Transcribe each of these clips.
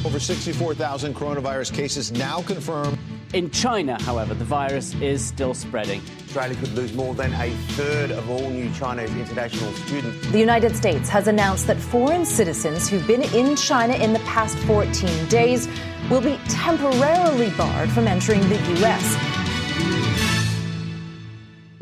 Over 64,000 coronavirus cases now confirmed. In China, however, the virus is still spreading. Australia could lose more than a third of all new Chinese international students. The United States has announced that foreign citizens who've been in China in the past 14 days will be temporarily barred from entering the U.S.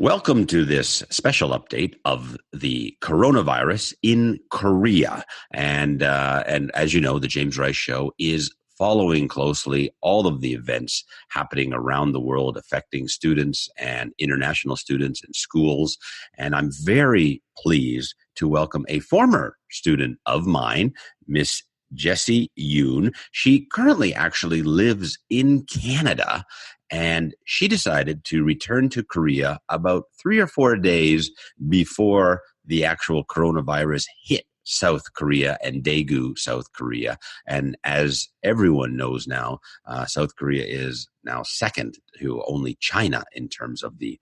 Welcome to this special update of the coronavirus in Korea. And as you know, the James Rice Show is following closely all of the events happening around the world affecting students and international students in schools. And I'm very pleased to welcome a former student of mine, Miss Jessie Yun. She currently actually lives in Canada, and she decided to return to Korea about 3 or 4 days before the actual coronavirus hit South Korea and Daegu, South Korea. And as everyone knows now, South Korea is now second to only China in terms of the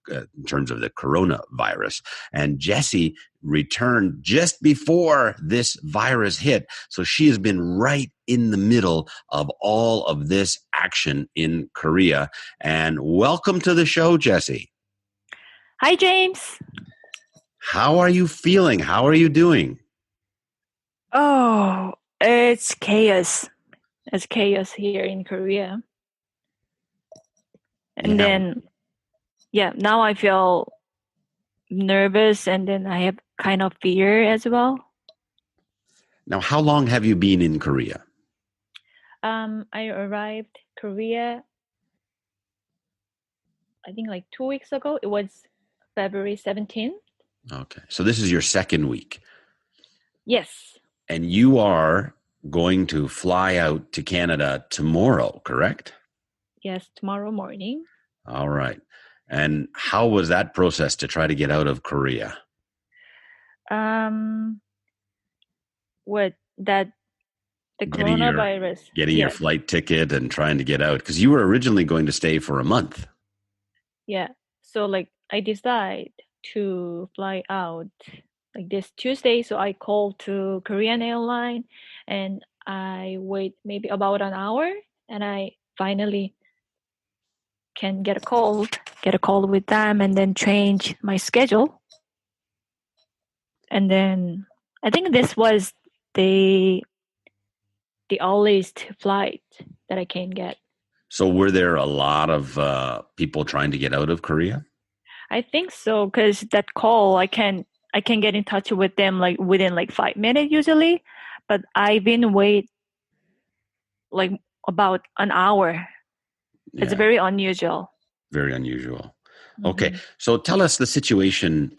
in terms of the coronavirus. And Jessie returned just before this virus hit. So she has been right in the middle of all of this action in Korea. And welcome to the show, Jessie. Hi, James. How are you feeling? How are you doing? Oh, it's chaos. It's chaos here in Korea. And then, now I feel nervous, and then I have kind of fear as well. Now, how long have you been in Korea? I arrived Korea, I think like 2 weeks ago. It was February 17th. Okay. So this is your second week. Yes. And you are going to fly out to Canada tomorrow, correct? Yes, tomorrow morning. All right. And how was that process to try to get out of Korea? The coronavirus. Getting your flight ticket and trying to get out, because you were originally going to stay for a month. Yeah. So I decided to fly out this Tuesday. So I called to Korean airline and I wait maybe about an hour, and I finally can get a call with them and then change my schedule. And then I think this was the earliest flight that I can get. So were there a lot of people trying to get out of Korea? I think so, because that call I can get in touch with them within 5 minutes usually, but I've been wait about an hour. Yeah. It's very unusual. Very unusual. Mm-hmm. Okay, so tell us the situation.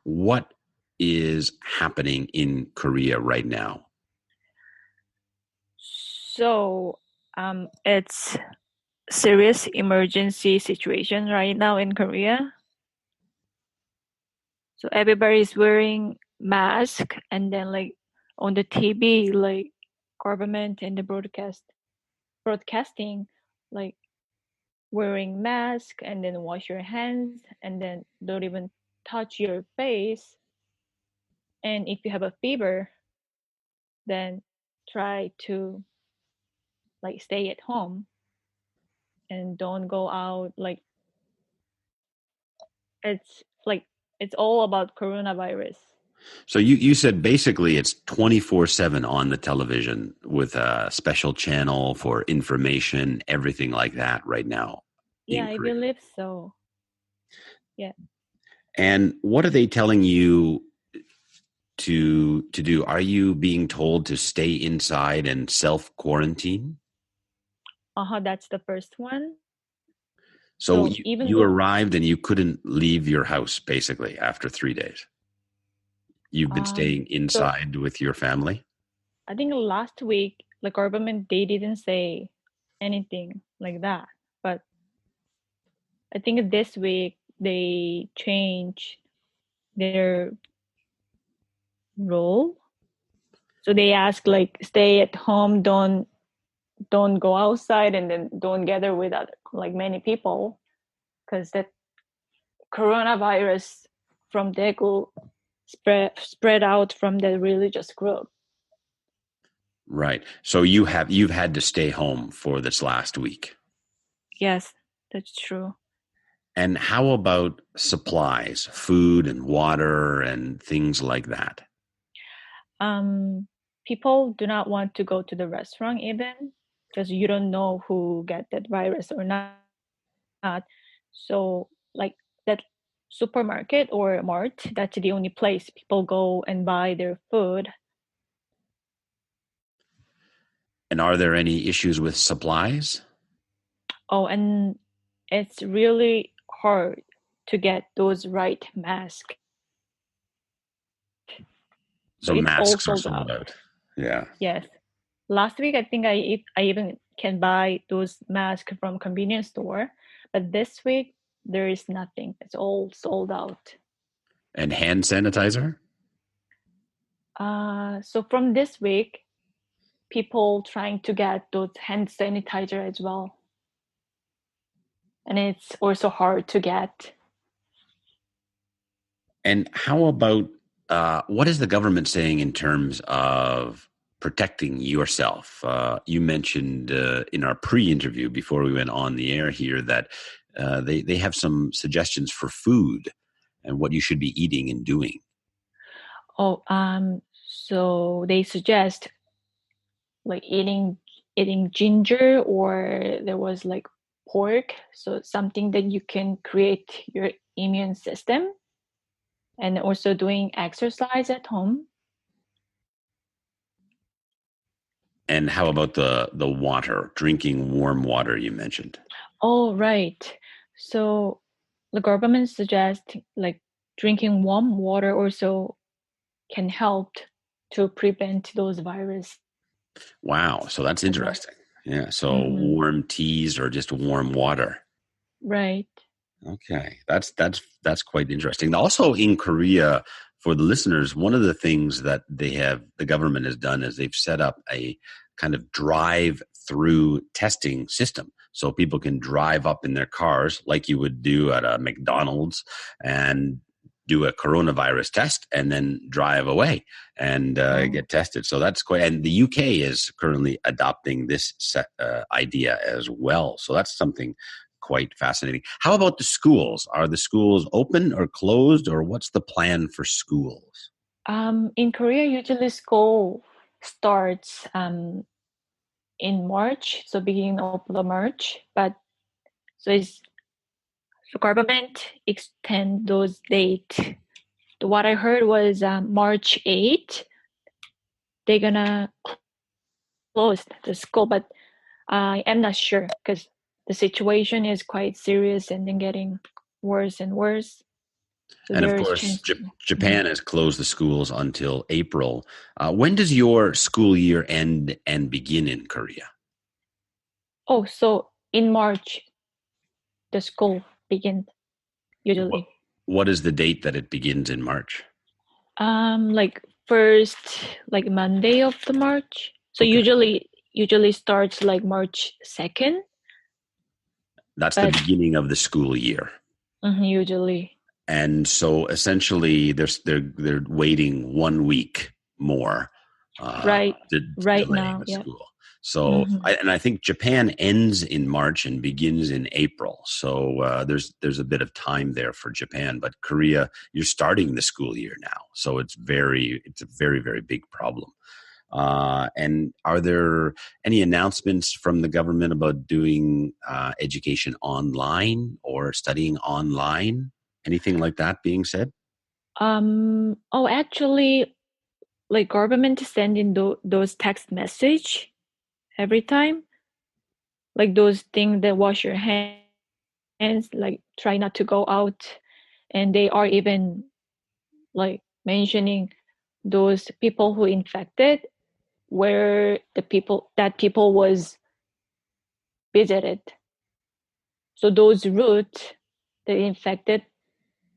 What is happening in Korea right now? So it's serious emergency situation right now in Korea. So everybody's wearing mask, and then on the TV, government and the broadcasting, wearing mask, and then wash your hands, and then don't even touch your face. And if you have a fever, then try to stay at home and don't go out. It's all about coronavirus. So you said basically it's 24/7 on the television with a special channel for information, everything like that right now. Yeah, I believe so. Yeah. And what are they telling you to do? Are you being told to stay inside and self-quarantine? That's the first one. So you arrived and you couldn't leave your house basically after 3 days. You've been staying inside with your family? I think last week, the government, they didn't say anything like that. But I think this week they changed their rule. So they ask stay at home, don't go outside, and then don't gather with many people, because that coronavirus from Daegu spread out from the religious group. Right. So you've had to stay home for this last week. Yes, that's true. And how about supplies, food and water and things like that? People do not want to go to the restaurant even because you don't know who get that virus or not. So like that supermarket or mart, that's the only place people go and buy their food. And are there any issues with supplies? Oh, and it's really hard to get those right masks. So So it's all masks are sold sold out. out. Yeah. Yes. Last week, I think I even can buy those masks from convenience store, but this week there is nothing. It's all sold out. And hand sanitizer? So from this week, people trying to get those hand sanitizer as well, and it's also hard to get. And how about what is the government saying in terms of protecting yourself? You mentioned in our pre-interview before we went on the air here that they have some suggestions for food and what you should be eating and doing. Oh, so they suggest like eating ginger, or there was like pork, so something that you can create your immune system, and also doing exercise at home. And how about the water, drinking warm water you mentioned? Oh, right. So the government suggests like drinking warm water also can help to prevent those viruses Wow, so that's as well. interesting. Yeah, so Hmm. warm teas or just warm water. Right. Okay, that's quite interesting. Also in Korea, for the listeners, one of the things that the government has done is they've set up a kind of drive-through testing system, so people can drive up in their cars like you would do at a McDonald's and do a coronavirus test and then drive away and get tested. So that's quite. And the UK is currently adopting this idea as well. So that's something quite fascinating. How about the schools? Are the schools open or closed, or what's the plan for schools? In Korea, usually school starts in March, so beginning of the March. But so government extend those dates. What I heard was March 8th, they're gonna close the school, but I am not sure because the situation is quite serious and then getting worse and worse. So And of there is course, chance. Japan has closed the schools until April. When does your school year end and begin in Korea? Oh, so in March, the school begins What, usually. what is the date that it begins in March? Like first, like Monday of the March. So Okay. usually starts like March 2nd, That's the but beginning of the school year. usually. And so essentially they're waiting 1 week more, Right, right delaying now, the yeah. school. So Hmm. I think Japan ends in March and begins in April. So there's a bit of time there for Japan, but Korea, you're starting the school year now, so it's a very, very big problem. And are there any announcements from the government about doing education online or studying online? Anything like that being said? Oh, actually, like government sending those text message every time, like those things that wash your hands, like try not to go out, and they are even like mentioning those people who infected, where people was visited. So those routes, the infected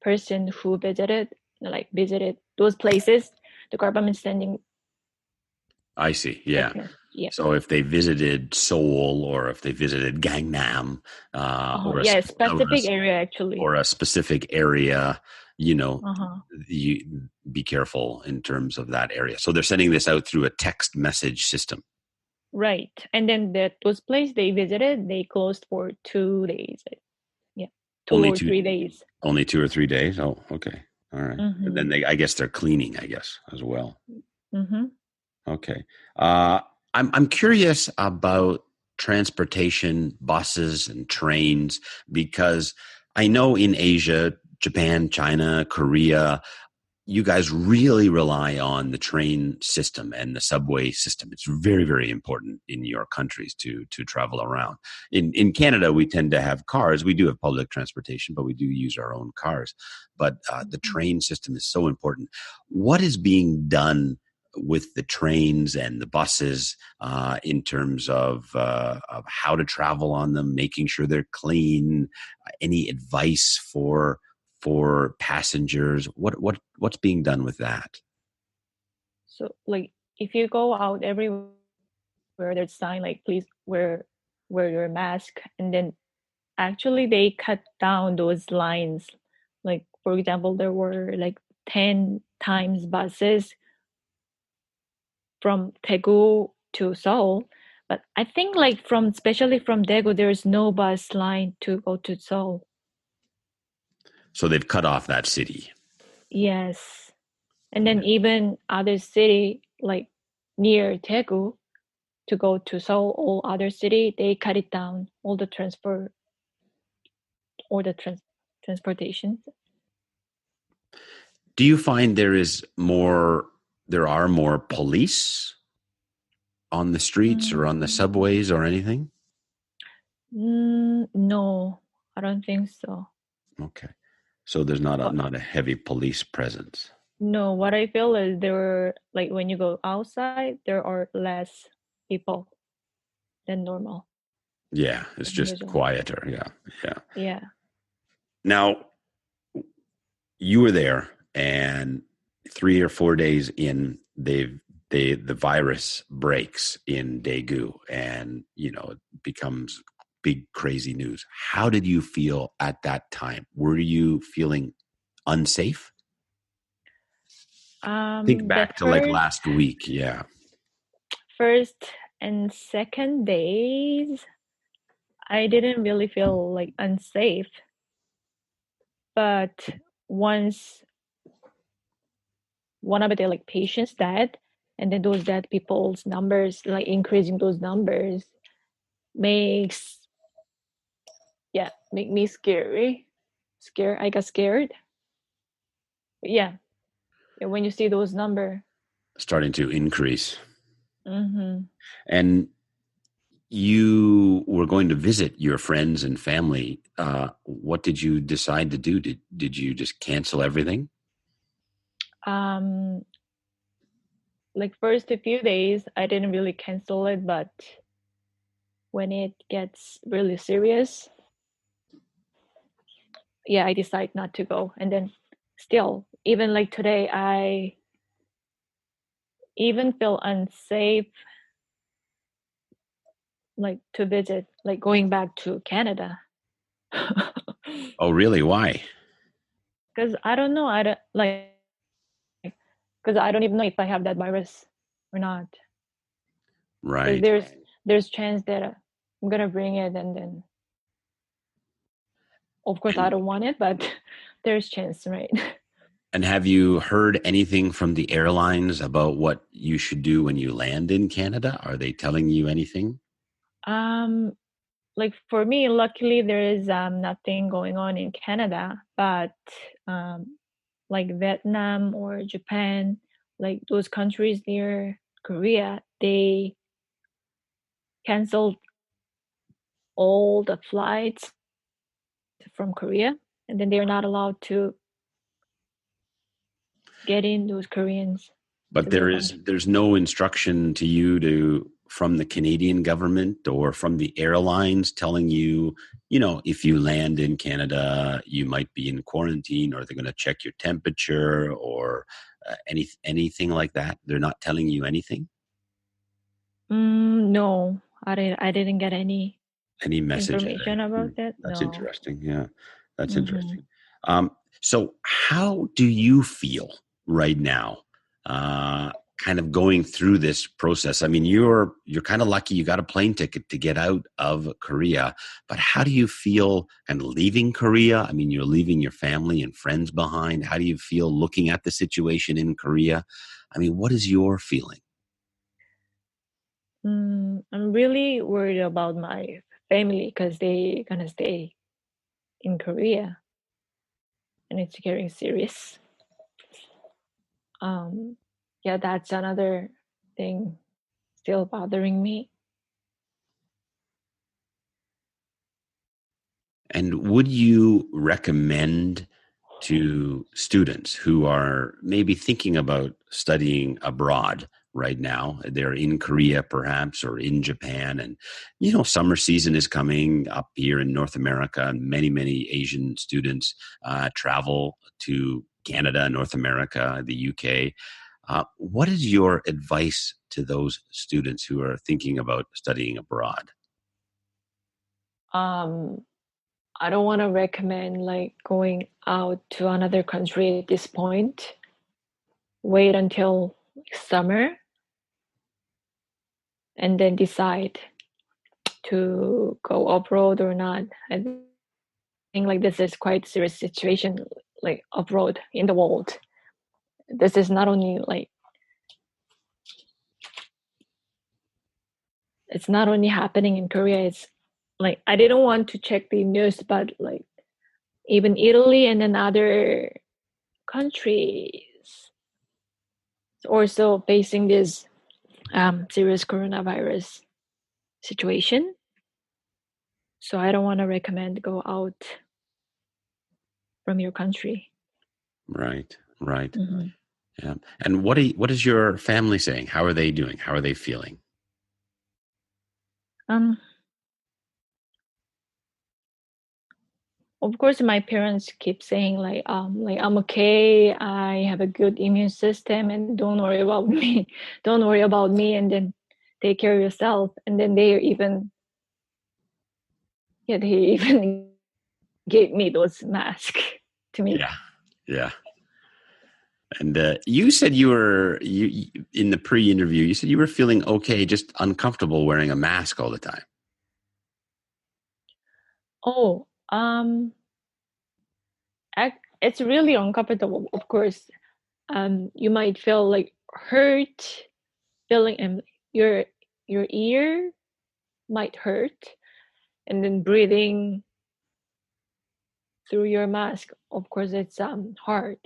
person who visited those places, the government sending I see. Yeah. text message. Yeah. So if they visited Seoul or if they visited Gangnam Oh, or yeah, specific area actually. or a specific area, Uh-huh. you be careful in terms of that area. So they're sending this out through a text message system. Right. And then those places they visited, they closed for 2 days. Yeah. two Only or two, 3 days. only 2 or 3 days. Oh, okay. All right. And then Mm-hmm. I guess they're cleaning, I guess, as well. Mm-hmm. Okay. I'm curious about transportation, buses and trains, because I know in Asia, Japan, China, Korea, you guys really rely on the train system and the subway system. It's very, very important in your countries to travel around. In Canada, we tend to have cars. We do have public transportation, but we do use our own cars. But the train system is so important. What is being done with the trains and the buses in terms of how to travel on them, making sure they're clean? Any advice for passengers? What's being done with that? So like if you go out everywhere, there's sign like please wear your mask, and then actually they cut down those lines. Like for example, there were like 10 times buses from Daegu to Seoul, but I think like especially from Daegu, there's no bus line to go to Seoul. So they've cut off that city. Yes. And then even other city like near Daegu to go to Seoul or other city, they cut it down, all the transportation. Do you find there are more police on the streets or on the subways or anything? No, I don't think so. Okay. So there's not But a heavy police presence. no, what I feel is there were like when you go outside, there are less people than normal, Yeah, it's than just usual. quieter. Yeah. Yeah. Yeah. Now, you were there, and 3 or 4 days in, the virus breaks in Daegu, and it becomes big crazy news. How did you feel at that time? Were you feeling unsafe? Think The back to like last week. Yeah. first and second days, I didn't really feel like unsafe. But once one of the like patients died, and then those dead people's numbers, like increasing those numbers, makes make me scary. I got scared. But yeah, when you see those number. Starting to increase. Mm-hmm. And you were going to visit your friends and family. What did you decide to do? Did you just cancel everything? Like first a few days, I didn't really cancel it, but when it gets really serious, yeah, I decide not to go. And then still, even like today, I even feel unsafe like to visit, like going back to Canada. Oh, really? Why? Because I don't know, I don't like, because I don't even know if I have that virus or not. Because Right. there's chance that I'm gonna bring it, and then of course I don't want it, but there's chance, right? And have you heard anything from the airlines about what you should do when you land in Canada? Are they telling you anything? Like for me, luckily there is nothing going on in Canada, but like Vietnam or Japan, like those countries near Korea, they canceled all the flights from Korea, and then they're not allowed to get in those Koreans But to their country. there's no instruction to you from the Canadian government or from the airlines telling you, if you land in Canada, you might be in quarantine, or they're going to check your temperature, or anything like that. They're not telling you anything. No, I didn't get any Any messages? information about that. That's No. interesting. Yeah, that's Mm-hmm. interesting. So how do you feel right now, kind of going through this process? I mean, you're kind of lucky you got a plane ticket to get out of Korea, but how do you feel kind of leaving Korea? I mean, you're leaving your family and friends behind. How do you feel looking at the situation in Korea? I mean, what is your feeling? I'm really worried about my family because they gonna stay in Korea, and it's getting serious. Yeah, that's another thing still bothering me. And would you recommend to students who are maybe thinking about studying abroad right now? They're in Korea, perhaps, or in Japan. And, summer season is coming up here in North America, and many Asian students travel to Canada, North America, the UK. What is your advice to those students who are thinking about studying abroad? Um, I don't want to recommend like going out to another country at this point. Wait until summer and then decide to go abroad or not. I think like this is quite serious situation like abroad in the world. This is not only like it's not only happening in Korea, it's like I didn't want to check the news, but like even Italy and then other countries also facing this serious coronavirus situation. So I don't want to recommend go out from your country. Right, right. Mm-hmm. Yeah. And what is your family saying? How are they doing? How are they feeling? Of course, my parents keep saying like I'm okay. I have a good immune system, and don't worry about me. Don't worry about me, and then take care of yourself. And then they even gave me those masks to me. Yeah, yeah. And you said you in the pre-interview. You said you were feeling okay, just uncomfortable wearing a mask all the time. Oh, it's really uncomfortable. Of course, you might feel like hurt, feeling, and your ear might hurt, and then breathing through your mask. Of course, it's hard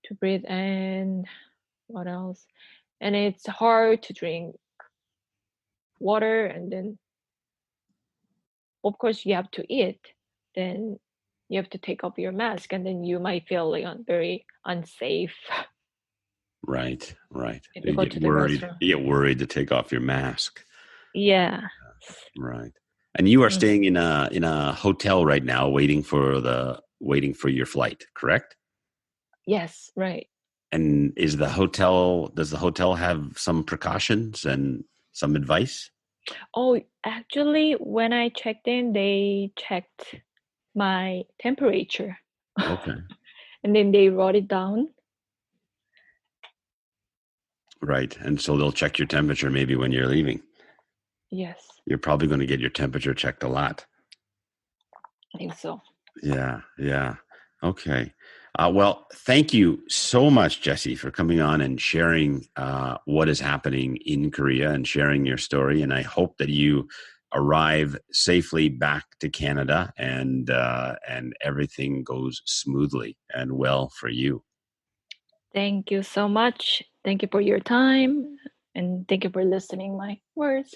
to breathe, and what else? And it's hard to drink water, and then of course you have to eat. Then you have to take off your mask, and then you might feel like very unsafe. Right, right. If you You go get to the worried. restroom. You get worried to take off your mask. Yeah. Right. And you are Mm. staying in a hotel right now, waiting for your flight. Correct? Yes, right. And does the hotel have some precautions and some advice? Oh, actually, when I checked in, they checked my temperature Okay. and then they wrote it down. Right. And so they'll check your temperature maybe when you're leaving. Yes, You're probably going to get your temperature checked a lot. I think so. Yeah. Yeah. Okay. Well, thank you so much, Jessie, for coming on and sharing what is happening in Korea and sharing your story. And I hope that you arrive safely back to Canada and everything goes smoothly and well for you. Thank you so much. Thank you for your time and thank you for listening my words.